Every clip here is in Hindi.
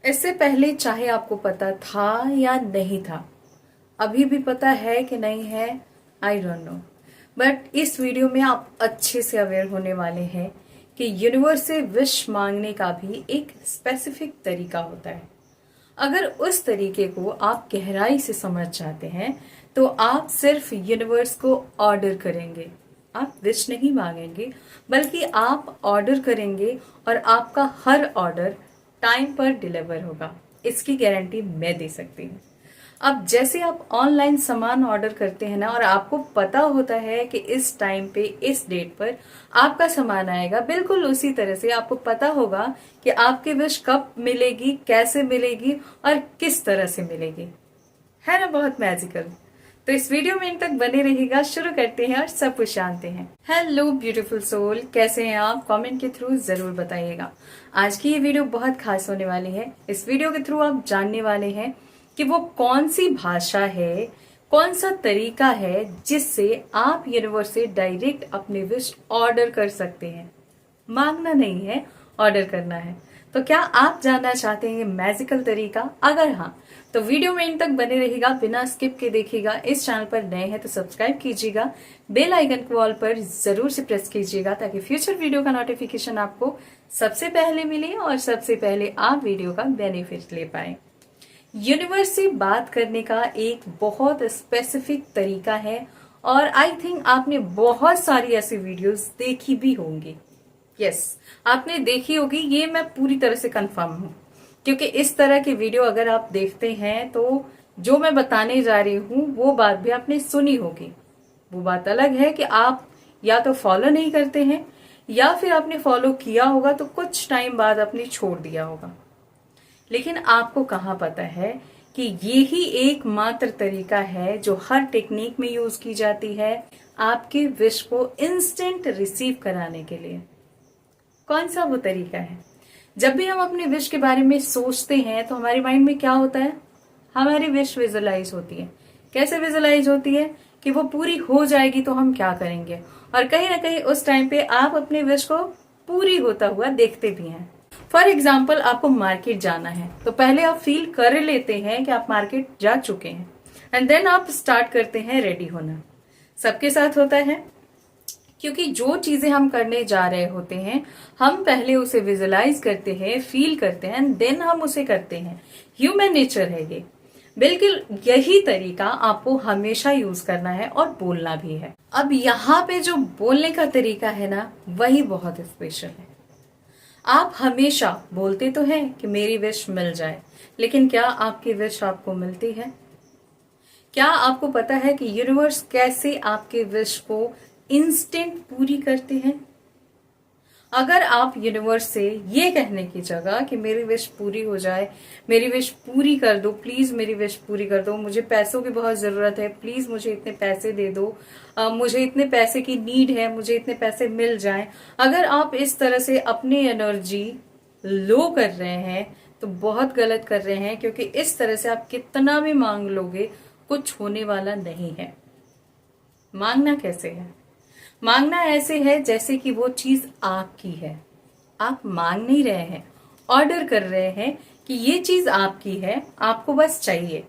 इससे पहले चाहे आपको पता था या नहीं था, अभी भी पता है कि नहीं है, आई डोंट नो, बट इस वीडियो में आप अच्छे से अवेयर होने वाले हैं कि यूनिवर्स से विश मांगने का भी एक स्पेसिफिक तरीका होता है। अगर उस तरीके को आप गहराई से समझ चाहते हैं तो आप सिर्फ यूनिवर्स को ऑर्डर करेंगे। आप विश नहीं मांगेंगे, बल्कि आप ऑर्डर करेंगे और आपका हर ऑर्डर टाइम पर डिलीवर होगा। इसकी गारंटी मैं दे सकती हूँ। अब जैसे आप ऑनलाइन सामान ऑर्डर करते हैं ना, और आपको पता होता है कि इस टाइम पे इस डेट पर आपका सामान आएगा, बिल्कुल उसी तरह से आपको पता होगा कि आपकी विश कब मिलेगी, कैसे मिलेगी और किस तरह से मिलेगी। है ना बहुत मैजिकल। तो इस वीडियो में इन तक बने रहिएगा। शुरू करते हैं और सब कुछ जानते हैं। हेलो ब्यूटीफुल सोल, कैसे हैं आप? कमेंट के थ्रू जरूर बताइएगा। आज की ये वीडियो बहुत खास होने वाली है। इस वीडियो के थ्रू आप जानने वाले हैं कि वो कौन सी भाषा है, कौन सा तरीका है जिससे आप यूनिवर्स से डायरेक्ट अपने विश ऑर्डर कर सकते हैं। मांगना नहीं है, ऑर्डर करना है। तो क्या आप जानना चाहते हैं ये मैजिकल तरीका? अगर हाँ, तो वीडियो में इन तक बने रहिएगा, बिना स्किप के देखिएगा। इस चैनल पर नए हैं तो सब्सक्राइब कीजिएगा, बेल आइकन को ऑल पर जरूर से प्रेस कीजिएगा ताकि फ्यूचर वीडियो का नोटिफिकेशन आपको सबसे पहले मिले और सबसे पहले आप वीडियो का बेनिफिट ले पाए। यूनिवर्स से बात करने का एक बहुत स्पेसिफिक तरीका है और आई थिंक आपने बहुत सारी ऐसी वीडियोस देखी भी होंगी। यस, आपने देखी होगी, ये मैं पूरी तरह से कंफर्म हूं, क्योंकि इस तरह की वीडियो अगर आप देखते हैं तो जो मैं बताने जा रही हूं वो बात भी आपने सुनी होगी। वो बात अलग है कि आप या तो फॉलो नहीं करते हैं या फिर आपने फॉलो किया होगा तो कुछ टाइम बाद आपने छोड़ दिया होगा। लेकिन आपको कहाँ पता है कि ये ही एकमात्र तरीका है जो हर टेक्निक में यूज की जाती है आपके विश को इंस्टेंट रिसीव कराने के लिए। कौन सा वो तरीका है? जब भी हम अपने विश के बारे में सोचते हैं तो हमारे माइंड में क्या होता है? हमारी विश विजुलाइज होती है। कैसे विजुलाइज होती है? कि वो पूरी हो जाएगी तो हम क्या करेंगे, और कहीं ना कहीं उस टाइम पे आप अपने विश को पूरी होता हुआ देखते भी हैं। फॉर एग्जाम्पल, आपको मार्केट जाना है तो पहले आप फील कर लेते हैं कि आप मार्केट जा चुके हैं एंड देन आप स्टार्ट करते हैं रेडी होना। सबके साथ होता है, क्योंकि जो चीजें हम करने जा रहे होते हैं हम पहले उसे विजुलाइज करते हैं, फील करते हैं एंड देन हम उसे करते हैं। ह्यूमन नेचर है ये। बिल्कुल यही तरीका आपको हमेशा यूज करना है और बोलना भी है। अब यहाँ पे जो बोलने का तरीका है ना, वही बहुत स्पेशल है। आप हमेशा बोलते तो हैं कि मेरी विश मिल जाए, लेकिन क्या आपकी विश आपको मिलती है? क्या आपको पता है कि यूनिवर्स कैसे आपके विश को इंस्टेंट पूरी करते हैं? अगर आप यूनिवर्स से ये कहने की जगह कि मेरी विश पूरी हो जाए, मेरी विश पूरी कर दो, प्लीज मेरी विश पूरी कर दो, मुझे पैसों की बहुत जरूरत है, प्लीज मुझे इतने पैसे दे दो, मुझे इतने पैसे की नीड है, मुझे इतने पैसे मिल जाएं। अगर आप इस तरह से अपनी एनर्जी लो कर रहे हैं तो बहुत गलत कर रहे हैं, क्योंकि इस तरह से आप कितना भी मांग लोगे कुछ होने वाला नहीं है। मांगना कैसे है? मांगना ऐसे है जैसे कि वो चीज आपकी है। आप मांग नहीं रहे हैं, ऑर्डर कर रहे हैं कि ये चीज आपकी है, आपको बस चाहिए।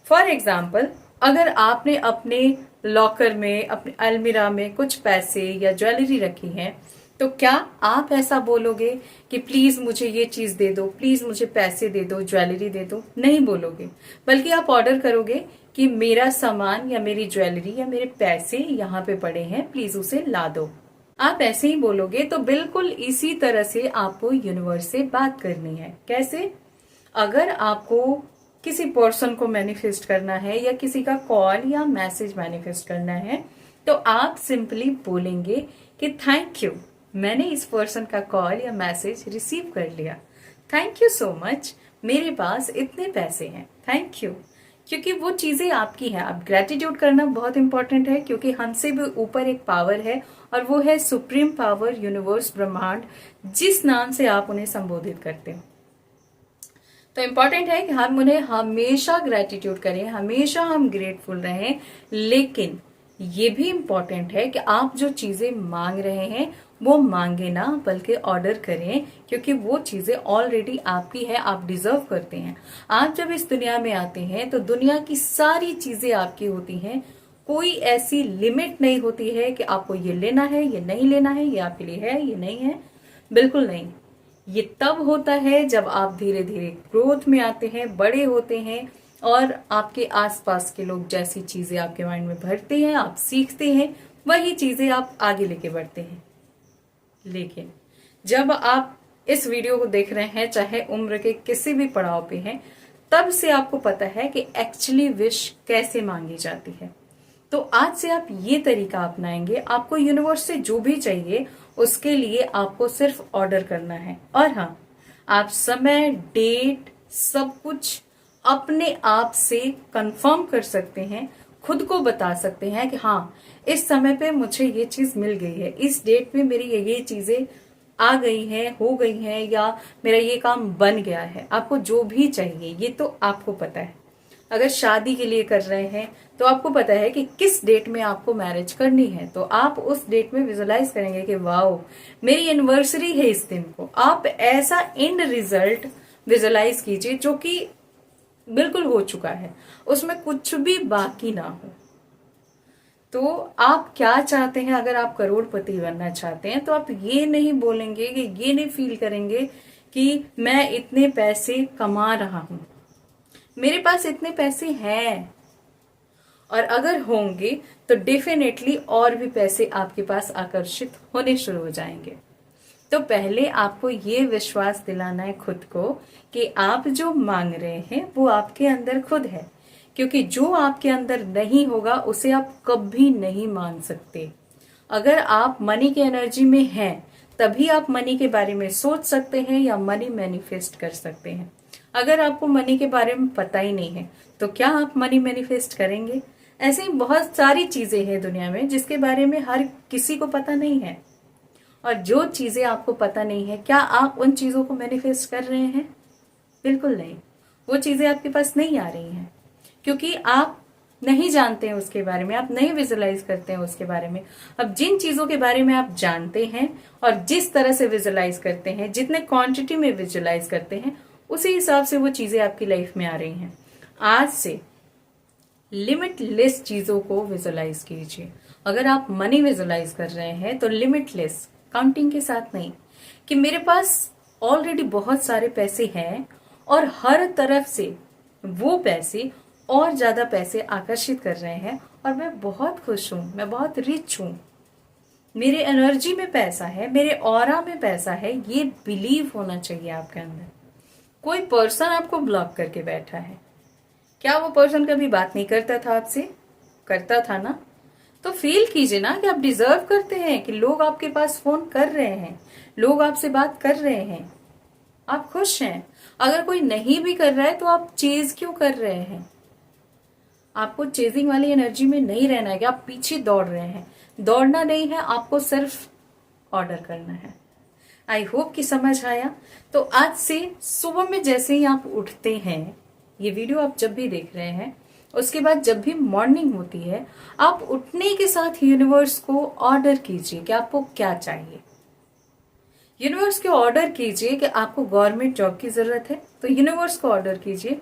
फॉर एग्जाम्पल, अगर आपने अपने लॉकर में, अपने अलमीरा में कुछ पैसे या ज्वेलरी रखी है, तो क्या आप ऐसा बोलोगे कि प्लीज मुझे ये चीज दे दो, प्लीज मुझे पैसे दे दो, ज्वेलरी दे दो? नहीं बोलोगे, बल्कि आप ऑर्डर करोगे कि मेरा सामान या मेरी ज्वेलरी या मेरे पैसे यहाँ पे पड़े हैं, प्लीज उसे ला दो। आप ऐसे ही बोलोगे। तो बिल्कुल इसी तरह से आपको यूनिवर्स से बात करनी है। कैसे? अगर आपको किसी पर्सन को मैनिफेस्ट करना है या किसी का कॉल या मैसेज मैनिफेस्ट करना है, तो आप सिंपली बोलेंगे कि थैंक यू, मैंने इस पर्सन का कॉल या मैसेज रिसीव कर लिया, थैंक यू सो मच, मेरे पास इतने पैसे हैं, थैंक यू। क्योंकि वो चीजें आपकी हैं। अब ग्रेटिट्यूड करना बहुत इंपॉर्टेंट है, क्योंकि हमसे भी ऊपर एक पावर है और वो है सुप्रीम पावर, यूनिवर्स, ब्रह्मांड, जिस नाम से आप उन्हें संबोधित करते हैं। तो इम्पॉर्टेंट है कि हम उन्हें हमेशा ग्रेटिट्यूड करें, हमेशा हम ग्रेटफुल रहें, लेकिन ये भी इम्पोर्टेंट है कि आप जो चीजें मांग रहे हैं वो मांगे ना, बल्कि ऑर्डर करें, क्योंकि वो चीजें ऑलरेडी आपकी है, आप डिजर्व करते हैं। आप जब इस दुनिया में आते हैं तो दुनिया की सारी चीजें आपकी होती हैं। कोई ऐसी लिमिट नहीं होती है कि आपको ये लेना है, ये नहीं लेना है, ये आपके लिए है, ये नहीं है। बिल्कुल नहीं। ये तब होता है जब आप धीरे धीरे ग्रोथ में आते हैं, बड़े होते हैं, और आपके आसपास के लोग जैसी चीजें आपके माइंड में भरते हैं, आप सीखते हैं, वही चीजें आप आगे लेके बढ़ते हैं। लेकिन जब आप इस वीडियो को देख रहे हैं, चाहे उम्र के किसी भी पड़ाव पे हैं, तब से आपको पता है कि एक्चुअली विश कैसे मांगी जाती है। तो आज से आप ये तरीका अपनाएंगे। आपको यूनिवर्स से जो भी चाहिए उसके लिए आपको सिर्फ ऑर्डर करना है। और हाँ, आप समय, डेट, सब कुछ अपने आप से कंफर्म कर सकते हैं, खुद को बता सकते हैं कि हाँ, इस समय पे मुझे ये चीज मिल गई है, इस डेट में मेरी ये चीजें आ गई हैं, हो गई हैं, या मेरा ये काम बन गया है। आपको जो भी चाहिए ये तो आपको पता है। अगर शादी के लिए कर रहे हैं तो आपको पता है कि किस डेट में आपको मैरिज करनी है, तो आप उस डेट में विजुलाइज करेंगे कि वाओ, मेरी एनिवर्सरी है इस दिन को। आप ऐसा एंड रिजल्ट विजुलाइज कीजिए जो कि बिल्कुल हो चुका है, उसमें कुछ भी बाकी ना हो। तो आप क्या चाहते हैं? अगर आप करोड़पति बनना चाहते हैं तो आप ये नहीं बोलेंगे, कि ये नहीं फील करेंगे कि मैं इतने पैसे कमा रहा हूं, मेरे पास इतने पैसे हैं। और अगर होंगे तो डेफिनेटली और भी पैसे आपके पास आकर्षित होने शुरू हो जाएंगे। तो पहले आपको ये विश्वास दिलाना है खुद को कि आप जो मांग रहे हैं वो आपके अंदर खुद है, क्योंकि जो आपके अंदर नहीं होगा उसे आप कभी नहीं मांग सकते। अगर आप मनी की एनर्जी में हैं तभी आप मनी के बारे में सोच सकते हैं या मनी मैनिफेस्ट कर सकते हैं। अगर आपको मनी के बारे में पता ही नहीं है तो क्या आप मनी मैनिफेस्ट करेंगे? ऐसे ही बहुत सारी चीजें हैं दुनिया में जिसके बारे में हर किसी को पता नहीं है। और जो चीजें आपको पता नहीं है, क्या आप उन चीजों को मैनिफेस्ट कर रहे हैं? बिल्कुल नहीं। वो चीजें आपके पास नहीं आ रही हैं क्योंकि आप नहीं जानते हैं उसके बारे में, आप नहीं विजुलाइज करते हैं उसके बारे में। अब जिन चीजों के बारे में आप जानते हैं और जिस तरह से विजुलाइज करते हैं, जितने क्वांटिटी में विजुलाइज करते हैं, उसी हिसाब से वो चीजें आपकी लाइफ में आ रही हैं। आज से लिमिटलेस चीजों को विजुलाइज कीजिए। अगर आप मनी विजुलाइज कर रहे हैं तो लिमिटलेस, काउंटिंग के साथ नहीं, कि मेरे पास ऑलरेडी बहुत सारे पैसे हैं और हर तरफ से वो पैसे और ज्यादा पैसे आकर्षित कर रहे हैं और मैं बहुत खुश हूं, मैं बहुत रिच हूं, मेरे एनर्जी में पैसा है, मेरे ऑरा में पैसा है। ये बिलीव होना चाहिए आपके अंदर। कोई पर्सन आपको ब्लॉक करके बैठा है, क्या वो पर्सन कभी बात नहीं करता था आपसे? करता था ना। तो फील कीजिए ना कि आप डिजर्व करते हैं, कि लोग आपके पास फोन कर रहे हैं, लोग आपसे बात कर रहे हैं, आप खुश हैं। अगर कोई नहीं भी कर रहा है तो आप चेज क्यों कर रहे हैं? आपको चेजिंग वाली एनर्जी में नहीं रहना है कि आप पीछे दौड़ रहे हैं। दौड़ना नहीं है, आपको सिर्फ ऑर्डर करना है। आई होप कि समझ आया। तो आज से सुबह में जैसे ही आप उठते हैं, ये वीडियो आप जब भी देख रहे हैं, उसके बाद जब भी मॉर्निंग होती है, आप उठने के साथ यूनिवर्स को ऑर्डर कीजिए कि आपको क्या चाहिए। यूनिवर्स को ऑर्डर कीजिए कि आपको गवर्नमेंट जॉब की जरूरत है, तो यूनिवर्स को ऑर्डर कीजिए,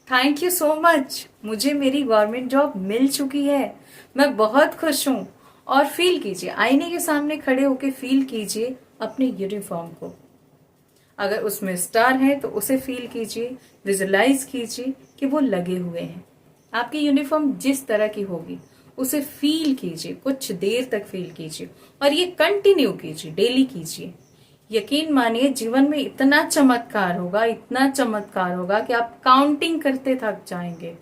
थैंक यू सो मच, मुझे मेरी गवर्नमेंट जॉब मिल चुकी है, मैं बहुत खुश हूं। और फील कीजिए, आईने के सामने खड़े होके फील कीजिए अपने यूनिफॉर्म को। अगर उसमें स्टार है तो उसे फील कीजिए, विजुलाइज कीजिए कि वो लगे हुए हैं। आपकी यूनिफॉर्म जिस तरह की होगी उसे फील कीजिए, कुछ देर तक फील कीजिए और ये कंटिन्यू कीजिए, डेली कीजिए। यकीन मानिए जीवन में इतना चमत्कार होगा, इतना चमत्कार होगा कि आप काउंटिंग करते थक जाएंगे।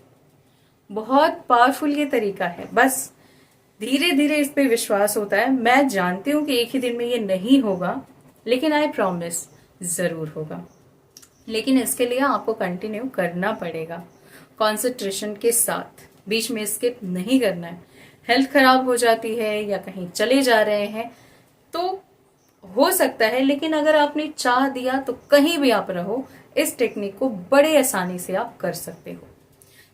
बहुत पावरफुल ये तरीका है, बस धीरे धीरे इस पे विश्वास होता है। मैं जानती हूं कि एक ही दिन में ये नहीं होगा, लेकिन आई प्रॉमिस जरूर होगा। लेकिन इसके लिए आपको कंटिन्यू करना पड़ेगा, कॉन्सेंट्रेशन के साथ, बीच में स्किप नहीं करना है। हेल्थ खराब हो जाती है या कहीं चले जा रहे हैं तो हो सकता है, लेकिन अगर आपने चाह दिया तो कहीं भी आप रहो, इस टेक्निक को बड़े आसानी से आप कर सकते हो।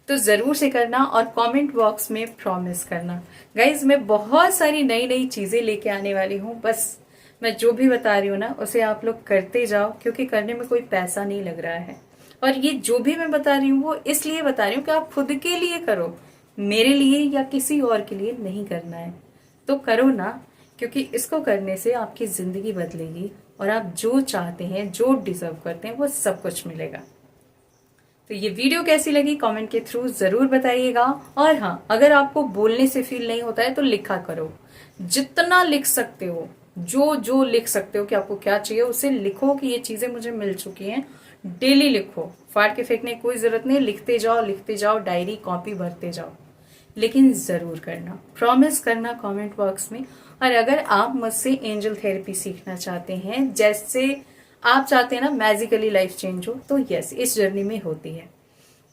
तो जरूर से करना और कमेंट बॉक्स में प्रॉमिस करना। गाइज मैं बहुत सारी नई नई चीजें लेके आने वाली हूँ, बस मैं जो भी बता रही हूँ ना उसे आप लोग करते जाओ, क्योंकि करने में कोई पैसा नहीं लग रहा है। और ये जो भी मैं बता रही हूँ वो इसलिए बता रही हूँ कि आप खुद के लिए करो, मेरे लिए या किसी और के लिए नहीं करना है। तो करो ना, क्योंकि इसको करने से आपकी जिंदगी बदलेगी और आप जो चाहते हैं, जो डिजर्व करते हैं, वो सब कुछ मिलेगा। तो ये वीडियो कैसी लगी कमेंट के थ्रू जरूर बताइएगा। और हाँ, अगर आपको बोलने से फील नहीं होता है तो लिखा करो, जितना लिख सकते हो, जो जो लिख सकते हो कि आपको क्या चाहिए उसे लिखो कि ये चीजें मुझे मिल चुकी हैं। डेली लिखो, फाड़ के फेंकने की कोई जरूरत नहीं, लिखते जाओ, डायरी कॉपी भरते जाओ। लेकिन जरूर करना, प्रॉमिस करना कमेंट बॉक्स में। और अगर आप मुझसे एंजल थेरेपी सीखना चाहते हैं, जैसे आप चाहते हैं ना मैजिकली लाइफ चेंज हो, तो यस, इस जर्नी में होती है।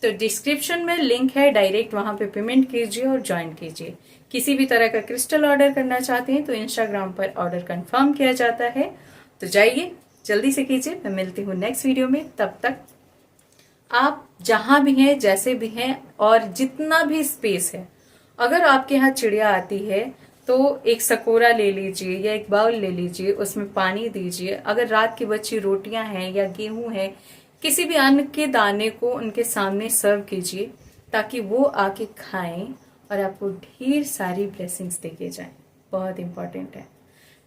तो डिस्क्रिप्शन में लिंक है, डायरेक्ट वहां पे पेमेंट कीजिए और ज्वाइन कीजिए। किसी भी तरह का क्रिस्टल ऑर्डर करना चाहते हैं तो इंस्टाग्राम पर ऑर्डर कंफर्म किया जाता है। तो जाइए, जल्दी से कीजिए। मैं मिलती हूँ नेक्स्ट वीडियो में, तब तक आप जहां भी हैं, जैसे भी हैं, और जितना भी स्पेस है, अगर आपके यहाँ चिड़िया आती है तो एक सकोरा ले लीजिए या एक बाउल ले लीजिए, उसमें पानी दीजिए। अगर रात की बची रोटियां हैं या गेहूं है, किसी भी अन्न के दाने को उनके सामने सर्व कीजिए, ताकि वो आके खाएं और आपको ढेर सारी ब्लेसिंग्स देके जाएं। बहुत इंपॉर्टेंट है।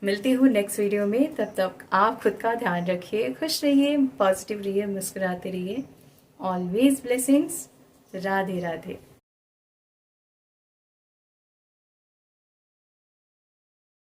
मिलती हूँ नेक्स्ट वीडियो में, तब तक आप खुद का ध्यान रखिए, खुश रहिए, पॉजिटिव रहिए, मुस्कुराते रहिए। Always blessings. राधे राधे।